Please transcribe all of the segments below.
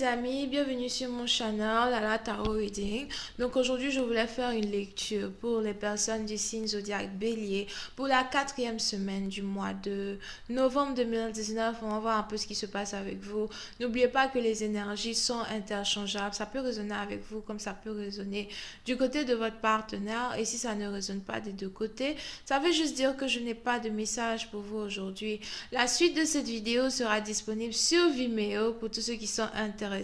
amis, bienvenue sur mon channel Lala Tarot Reading. Donc aujourd'hui je voulais faire une lecture pour les personnes du signe zodiaque Bélier pour la quatrième semaine du mois de novembre 2019. On va voir un peu ce qui se passe avec vous. N'oubliez pas que les énergies sont interchangeables. Ça peut résonner avec vous comme ça peut résonner du côté de votre partenaire. Et si ça ne résonne pas des deux côtés, ça veut juste dire que je n'ai pas de message pour vous aujourd'hui. La suite de cette vidéo sera disponible sur Vimeo pour tous ceux qui sont intéressés.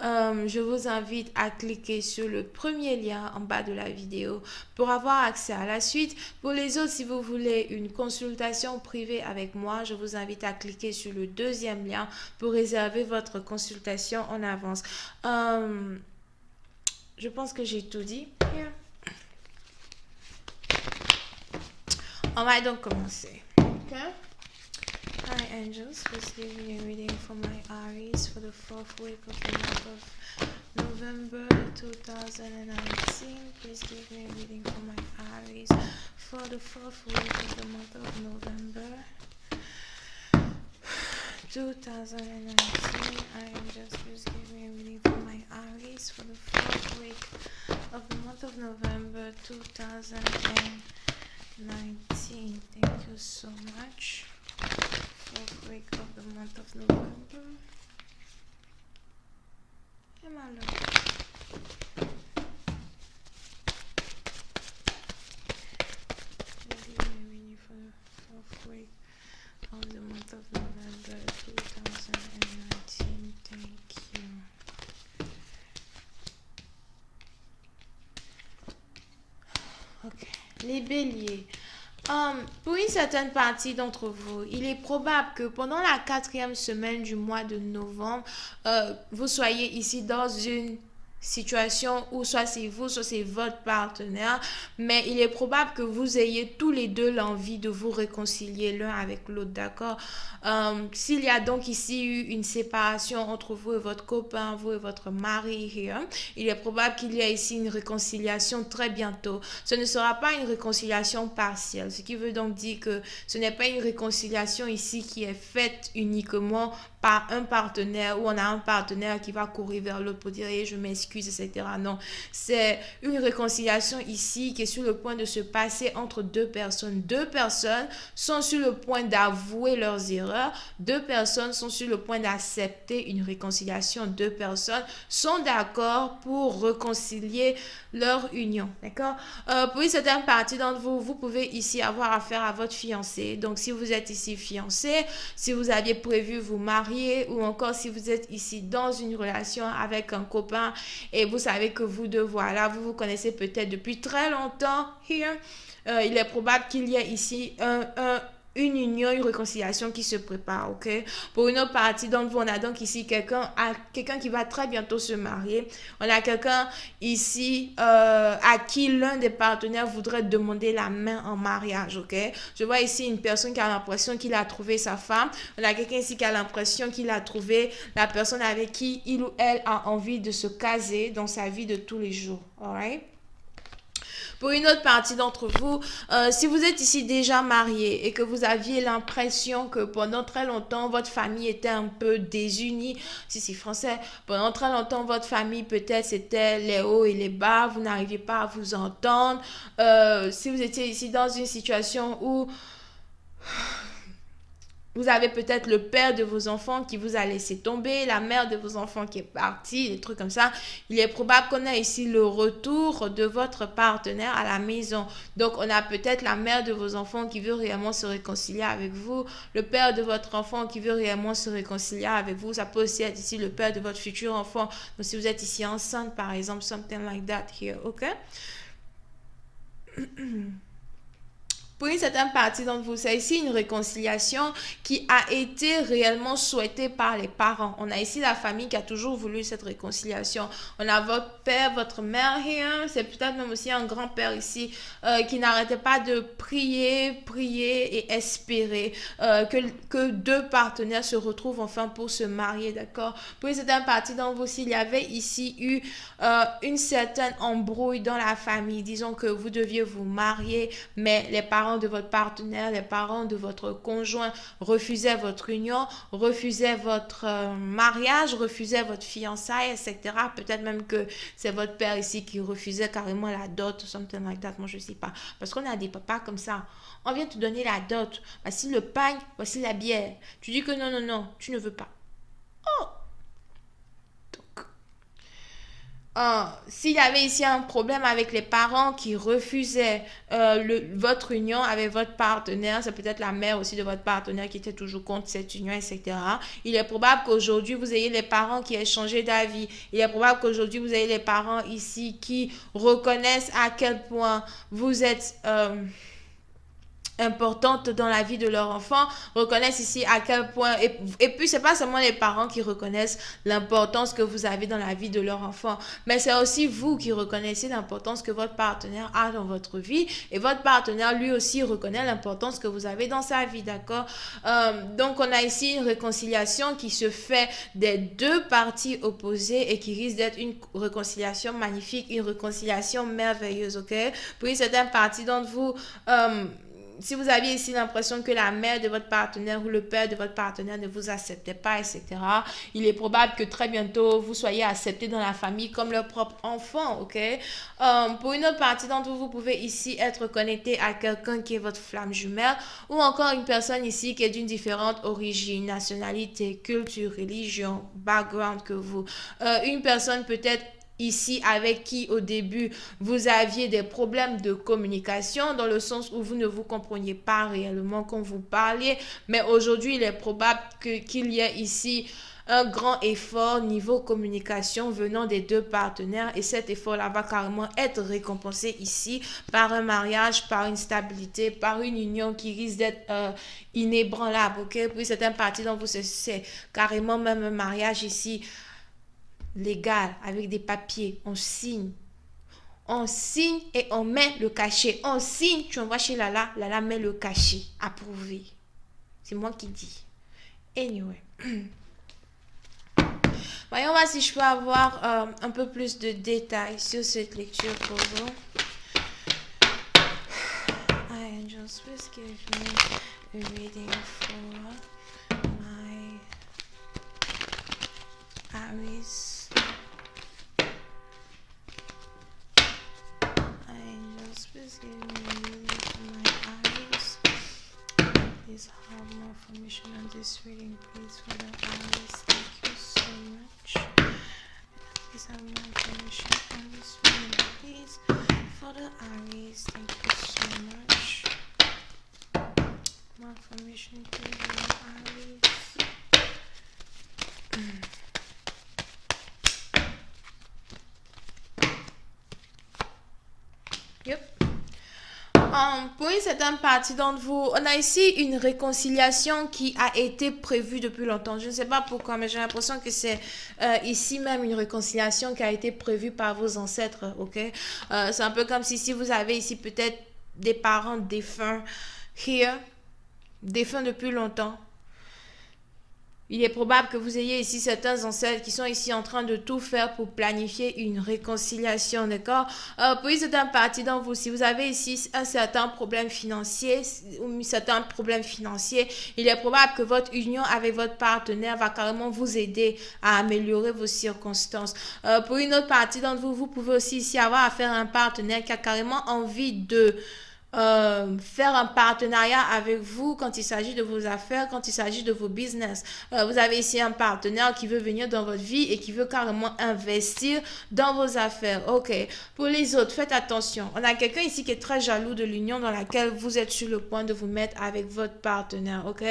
Je vous invite à cliquer sur le premier lien en bas de la vidéo pour avoir accès à la suite. Pour les autres, si vous voulez une consultation privée avec moi, je vous invite à cliquer sur le deuxième lien pour réserver votre consultation en avance. Je pense que j'ai tout dit. On va donc commencer. Ok? Hi angels, please give me a reading for my Aries for the fourth week of the month of November 2019. Please give me a reading for my Aries for the fourth week of the month of November 2019. Hi angels, please give me a reading for my Aries for the fourth week of the month of November 2019. Thank you so much. Fourth week of the month of November. Et my love. Give me a reading for the fourth week of the month of November 2019. Thank you. Ok. Les béliers. Pour une certaine partie d'entre vous, il est probable que pendant la quatrième semaine du mois de novembre, vous soyez ici dans une situation où soit c'est vous, soit c'est votre partenaire, mais il est probable que vous ayez tous les deux l'envie de vous réconcilier l'un avec l'autre, d'accord? S'il y a donc ici eu une séparation entre vous et votre copain, vous et votre mari, il est probable qu'il y ait ici une réconciliation très bientôt. Ce ne sera pas une réconciliation partielle, ce qui veut donc dire que ce n'est pas une réconciliation ici qui est faite uniquement par un partenaire, où on a un partenaire qui va courir vers l'autre pour dire hey, je m'excuse, etc. Non, c'est une réconciliation ici qui est sur le point de se passer entre deux personnes. Deux personnes sont sur le point d'avouer leurs erreurs. Deux personnes sont sur le point d'accepter une réconciliation. Deux personnes sont d'accord pour réconcilier leur union. D'accord? Pour une certaine partie d'entre vous, vous pouvez ici avoir affaire à votre fiancé. Donc, si vous êtes ici fiancé, si vous aviez prévu vous marier, ou encore si vous êtes ici dans une relation avec un copain et vous savez que vous deux, voilà, vous vous connaissez peut-être depuis très longtemps, il est probable qu'il y ait ici une union, une réconciliation qui se prépare, ok? Pour une autre partie d'entre vous, on a donc ici quelqu'un qui va très bientôt se marier. On a quelqu'un ici à qui l'un des partenaires voudrait demander la main en mariage, ok? Je vois ici une personne qui a l'impression qu'il a trouvé sa femme. On a quelqu'un ici qui a l'impression qu'il a trouvé la personne avec qui il ou elle a envie de se caser dans sa vie de tous les jours, alright? Pour une autre partie d'entre vous, si vous êtes ici déjà marié et que vous aviez l'impression que pendant très longtemps, votre famille était un peu désunie, si c'est français, pendant très longtemps, votre famille peut-être c'était les hauts et les bas, vous n'arriviez pas à vous entendre, si vous étiez ici dans une situation où vous avez peut-être le père de vos enfants qui vous a laissé tomber, la mère de vos enfants qui est partie, des trucs comme ça. Il est probable qu'on ait ici le retour de votre partenaire à la maison. Donc, on a peut-être la mère de vos enfants qui veut réellement se réconcilier avec vous, le père de votre enfant qui veut réellement se réconcilier avec vous. Ça peut aussi être ici le père de votre futur enfant. Donc, si vous êtes ici enceinte, par exemple, something like that here, ok? Pour une certaine partie d'entre vous, c'est ici une réconciliation qui a été réellement souhaitée par les parents. On a ici la famille qui a toujours voulu cette réconciliation. On a votre père, votre mère here. C'est peut-être même aussi un grand-père ici qui n'arrêtait pas de prier et espérer que deux partenaires se retrouvent enfin pour se marier, d'accord? Pour une certaine partie d'entre vous, s'il y avait ici eu une certaine embrouille dans la famille, disons que vous deviez vous marier, mais les parents parents de votre partenaire, les parents de votre conjoint refusaient votre union, refusaient votre mariage, refusaient votre fiançailles, etc. Peut-être même que c'est votre père ici qui refusait carrément la dot, something like that, moi je sais pas. Parce qu'on a des papas comme ça. On vient te donner la dot. Voici le pain, voici la bière. Tu dis que non, non, non, tu ne veux pas. Oh! S'il y avait ici un problème avec les parents qui refusaient votre union avec votre partenaire, c'est peut-être la mère aussi de votre partenaire qui était toujours contre cette union, etc. Il est probable qu'aujourd'hui, vous ayez les parents qui aient changé d'avis. Il est probable qu'aujourd'hui, vous ayez les parents ici qui reconnaissent à quel point vous êtes importante dans la vie de leur enfant, reconnaissent ici à quel point, et puis c'est pas seulement les parents qui reconnaissent l'importance que vous avez dans la vie de leur enfant, mais c'est aussi vous qui reconnaissez l'importance que votre partenaire a dans votre vie, et votre partenaire lui aussi reconnaît l'importance que vous avez dans sa vie, d'accord? Donc on a ici une réconciliation qui se fait des deux parties opposées et qui risque d'être une réconciliation magnifique, une réconciliation merveilleuse, ok? Puis certaines parties d'entre vous, si vous aviez ici l'impression que la mère de votre partenaire ou le père de votre partenaire ne vous acceptait pas, etc., il est probable que très bientôt, vous soyez accepté dans la famille comme leur propre enfant, ok? Pour une autre partie d'entre vous, vous pouvez ici être connecté à quelqu'un qui est votre flamme jumelle ou encore une personne ici qui est d'une différente origine, nationalité, culture, religion, background que vous. Une personne peut-être ici avec qui au début vous aviez des problèmes de communication dans le sens où vous ne vous compreniez pas réellement quand vous parliez, mais aujourd'hui il est probable qu'il y ait ici un grand effort niveau communication venant des deux partenaires et cet effort-là va carrément être récompensé ici par un mariage, par une stabilité, par une union qui risque d'être inébranlable, ok? Puis certaines parties dont vous c'est carrément même un mariage ici légal, avec des papiers, on signe et on met le cachet. On signe, tu envoies chez Lala, Lala met le cachet, approuvé. C'est moi qui dis. Anyway. Voyons voir si je peux avoir un peu plus de détails sur cette lecture pour vous. Angels, please give me a reading for my Aries. Please give me a reading for my Aries. Please have more information on this reading, please, for the Aries. Thank you so much. Please have more information on this reading, please, for the Aries. Thank you so much. More information, please, for the Aries. Yep. Pour une certaine partie d'entre vous, on a ici une réconciliation qui a été prévue depuis longtemps. Je ne sais pas pourquoi, mais j'ai l'impression que c'est ici même une réconciliation qui a été prévue par vos ancêtres, ok? C'est un peu comme si vous avez ici peut-être des parents défunts, défunts depuis longtemps. Il est probable que vous ayez ici certains ancêtres qui sont ici en train de tout faire pour planifier une réconciliation, d'accord? Pour une certaine partie d'entre vous, si vous avez ici un certain problème financier, il est probable que votre union avec votre partenaire va carrément vous aider à améliorer vos circonstances. Pour une autre partie d'entre vous, vous pouvez aussi ici avoir affaire à un partenaire qui a carrément envie de faire un partenariat avec vous quand il s'agit de vos affaires, quand il s'agit de vos business. Vous avez ici un partenaire qui veut venir dans votre vie et qui veut carrément investir dans vos affaires. Ok. Pour les autres, faites attention. On a quelqu'un ici qui est très jaloux de l'union dans laquelle vous êtes sur le point de vous mettre avec votre partenaire. Ok.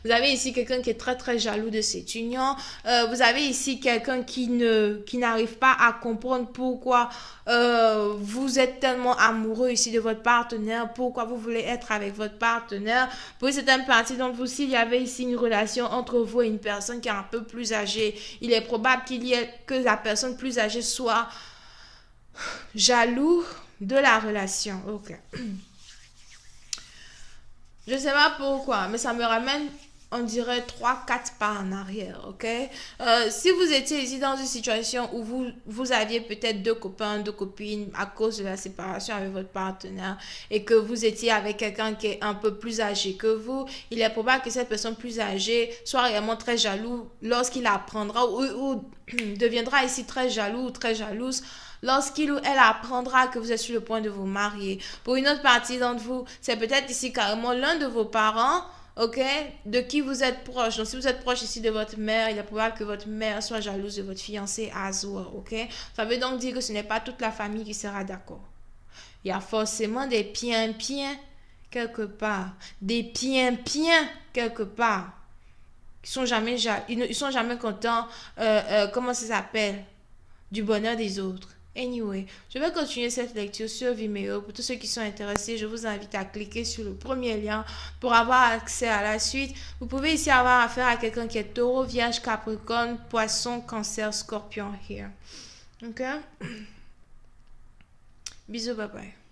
Vous avez ici quelqu'un qui est très très jaloux de cette union. Vous avez ici quelqu'un qui n'arrive pas à comprendre pourquoi vous êtes tellement amoureux ici de votre partenaire, pourquoi vous voulez être avec votre partenaire. Pour certaines parties d'entre vous, s'il y avait ici une relation entre vous et une personne qui est un peu plus âgée, il est probable que la personne plus âgée soit jaloux de la relation. Ok. Je ne sais pas pourquoi, mais ça me ramène on dirait 3 4 pas en arrière, ok? Si vous étiez ici dans une situation où vous aviez peut-être deux copains, deux copines à cause de la séparation avec votre partenaire et que vous étiez avec quelqu'un qui est un peu plus âgé que vous, il est probable que cette personne plus âgée soit réellement très jaloux lorsqu'il apprendra ou deviendra ici très jaloux ou très jalouse lorsqu'il ou elle apprendra que vous êtes sur le point de vous marier. Pour une autre partie d'entre vous, c'est peut-être ici carrément l'un de vos parents, ok, de qui vous êtes proche. Donc, si vous êtes proche ici de votre mère, il est probable que votre mère soit jalouse de votre fiancé Azor, ok. Ça veut donc dire que ce n'est pas toute la famille qui sera d'accord. Il y a forcément des piens-piens quelque part. Des piens-piens quelque part. Ils sont jamais contents, comment ça s'appelle, du bonheur des autres. Anyway, je vais continuer cette lecture sur Vimeo. Pour tous ceux qui sont intéressés, je vous invite à cliquer sur le premier lien pour avoir accès à la suite. Vous pouvez ici avoir affaire à quelqu'un qui est taureau, vierge, capricorne, poisson, cancer, scorpion here. Ok? Bisous, bye bye.